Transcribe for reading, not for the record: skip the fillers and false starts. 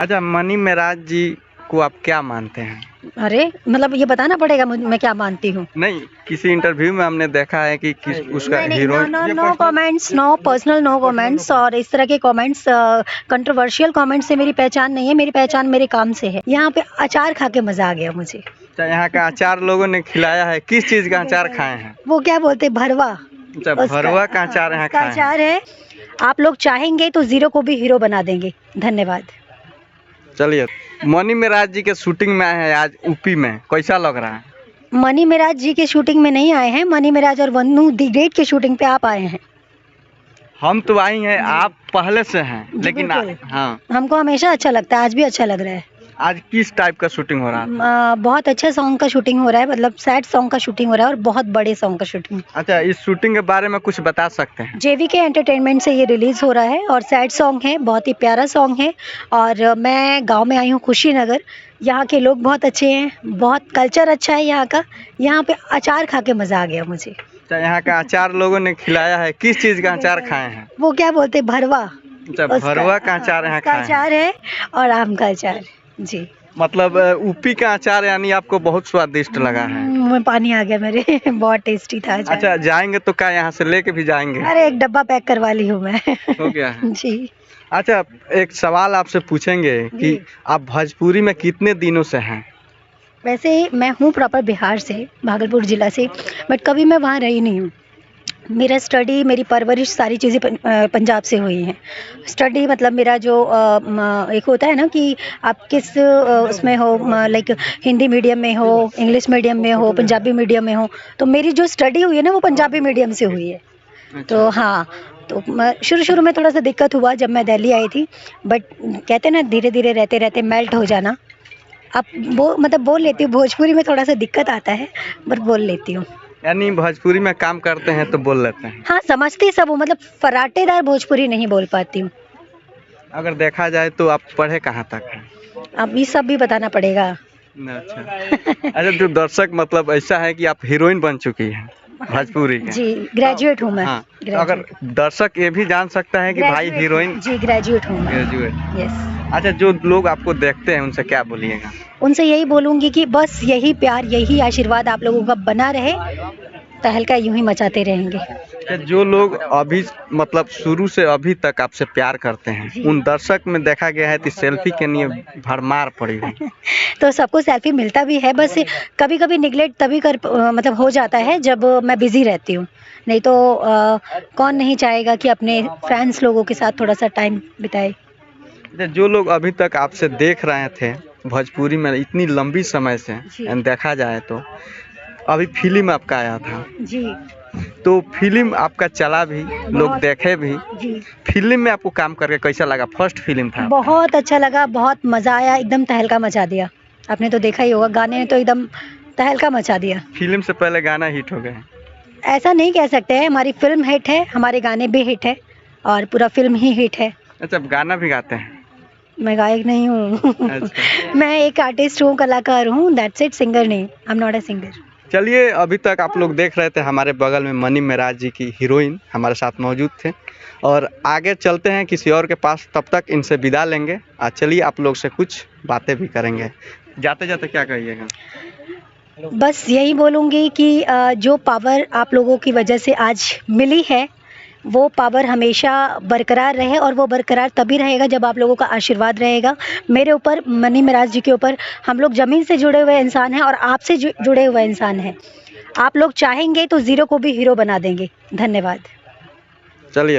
अच्छा, मनी मेराज जी को आप क्या मानते हैं? अरे मतलब ये बताना पड़ेगा मैं क्या मानती हूँ। नहीं, किसी इंटरव्यू में हमने देखा है कि उसका नहीं नहीं, no heroine. No no comments, no personal, no comments. और इस तरह के कमेंट्स, कंट्रोवर्शियल कमेंट्स से मेरी पहचान नहीं है। मेरी पहचान मेरे काम से है। यहाँ पे अचार खा के मजा आ गया मुझे। अच्छा, यहाँ का अचार लोगों ने खिलाया है, किस चीज का अचार खाए हैं? वो क्या बोलते हैं, भरवा। अच्छा, भरवा का अचार यहाँ उसका खाए हैं। अचार है। आप लोग चाहेंगे तो जीरो को भी हीरो बना देंगे। धन्यवाद। चलिए, मनी मेराज जी के शूटिंग में आए हैं आज यूपी में, कैसा लग रहा है? मनी मिराज जी के शूटिंग में नहीं आए हैं। मनी मिराज और वन्नू दी ग्रेट के शूटिंग पे आप आए हैं। हम तो आई हैं, आप पहले से हैं, जी, लेकिन बिल्कुल। हाँ, हमको हमेशा अच्छा लगता है, आज भी अच्छा लग रहा है। आज किस टाइप का शूटिंग हो रहा है? बहुत अच्छा सॉन्ग का शूटिंग हो रहा है, मतलब सैड सॉन्ग का शूटिंग हो रहा है और बहुत बड़े सॉन्ग का शूटिंग। अच्छा, इस शूटिंग के बारे में कुछ बता सकते हैं? जेवीके एंटरटेनमेंट से ये रिलीज हो रहा है और सैड सॉन्ग है, बहुत ही प्यारा सॉन्ग है। और मैं गांव में आई हूँ कुशीनगर। यहाँ के लोग बहुत अच्छे हैं, बहुत कल्चर अच्छा है यहाँ का। यहाँ पे अचार खा के मजा आ गया मुझे। अच्छा, यहाँ का अचार लोगों ने खिलाया है, किस चीज का अचार खाए हैं? वो क्या बोलते हैं, भरवा। अच्छा, भरवा का अचार यहाँ उसका खाए हैं। अचार है और आम का अचार। जी। मतलब यूपी का अचार यानी आपको बहुत स्वादिष्ट लगा है। मुंह में पानी आ गया मेरे। बहुत टेस्टी था अचार। अच्छा, जाएंगे तो क्या यहाँ से लेके भी जाएंगे? अरे एक डब्बा पैक करवा ली हूँ मैं। हो गया है। जी। अच्छा, एक सवाल आपसे पूछेंगे कि जी। आप भोजपुरी में कितने दिनों से हैं? वैसे मैं हूँ प्रॉपर बिहार से, भागलपुर ज़िला से, बट कभी मैं वहाँ रही नहीं हूँ। मेरा स्टडी, मेरी परवरिश, सारी चीज़ें पंजाब से हुई हैं। स्टडी मतलब मेरा जो एक होता है ना कि आप किस उसमें हो, लाइक हिंदी मीडियम में हो, इंग्लिश मीडियम में हो, पंजाबी मीडियम में हो। तो मेरी जो स्टडी हुई है ना वो पंजाबी मीडियम से हुई है। तो हाँ, तो शुरू शुरू में थोड़ा सा दिक्कत हुआ जब मैं दिल्ली आई थी, बट कहते हैं ना धीरे धीरे रहते रहते मेल्ट हो जाना। अब वो मतलब बोल लेती हूँ, भोजपुरी में थोड़ा सा दिक्कत आता है बट बोल लेती हूँ। यानी भोजपुरी में काम करते हैं तो बोल लेते हैं। हाँ, समझती सब हूँ, मतलब फराटेदार भोजपुरी नहीं बोल पाती हूँ। अगर देखा जाए तो आप पढ़े कहाँ तक हैं? अब ये सब भी बताना पड़ेगा। अच्छा। अच्छा, जो दर्शक मतलब ऐसा है कि आप हीरोइन बन चुकी हैं भोजपुरी के। जी, ग्रेजुएट हूँ मैं। हाँ, तो अगर दर्शक ये भी जान सकता है कि भाई हीरोइन। जी, ग्रेजुएट हूँ मैं। ग्रेजुएट। यस। अच्छा, जो लोग आपको देखते हैं उनसे क्या बोलिएगा? उनसे यही बोलूँगी कि बस यही प्यार, यही आशीर्वाद आप लोगों का बना रहे, तहलका यूं ही मचाते रहेंगे। कि जो लोग अभी मतलब शुरू से अभी तक आपसे प्यार करते हैं, उन दर्शक में देखा गया है कि सेल्फी के लिए भरमार पड़ी हुई। तो सबको सेल्फी मिलता भी है, बस कभी कभी निगलेक्ट तभी मतलब हो जाता है जब मैं बिजी रहती हूँ। नहीं तो कौन नहीं चाहेगा कि अपने फैंस लोगों के साथ थोड़ा सा टाइम बिताए। जो लोग अभी तक आपसे देख रहे थे भोजपुरी में इतनी लंबी समय से, देखा जाए तो अभी फिल्म आपका आया था जी। तो फिल्म आपका चला भी, लोग देखे भी। जी। फिल्म में आपको काम करके कैसा लगा? फर्स्ट फिल्म था। बहुत अच्छा लगा, बहुत मज़ा आया, एकदम तहलका मचा दिया। आपने तो देखा ही होगा, गाने ने तो एकदम तहलका मचा दिया। फिल्म से पहले गाना हिट हो गए? ऐसा नहीं कह सकते हैं, हमारी फिल्म हिट है, हमारे गाने भी हिट है और पूरा फिल्म ही हिट है। अच्छा, गाना भी गाते हैं? मैं गायक नहीं हूँ। अच्छा। मैं एक आर्टिस्ट हूँ, कलाकार हूँ, दैट्स इट, सिंगर नहीं। I am not a singer. चलिए, अभी तक आप लोग देख रहे थे हमारे बगल में मनी मेराज जी की हीरोइन हमारे साथ मौजूद थे, और आगे चलते हैं किसी और के पास, तब तक इनसे विदा लेंगे। चलिए, आप लोग से कुछ बातें भी करेंगे। जाते जाते क्या कहिएगा? बस यही बोलूँगी कि जो पावर आप लोगों की वजह से आज मिली है, वो पावर हमेशा बरकरार रहे, और वो बरकरार तभी रहेगा जब आप लोगों का आशीर्वाद रहेगा मेरे ऊपर, मनी मिराज जी के ऊपर। हम लोग ज़मीन से जुड़े हुए इंसान हैं और आपसे जुड़े हुए इंसान हैं। आप लोग चाहेंगे तो ज़ीरो को भी हीरो बना देंगे। धन्यवाद। चलिए।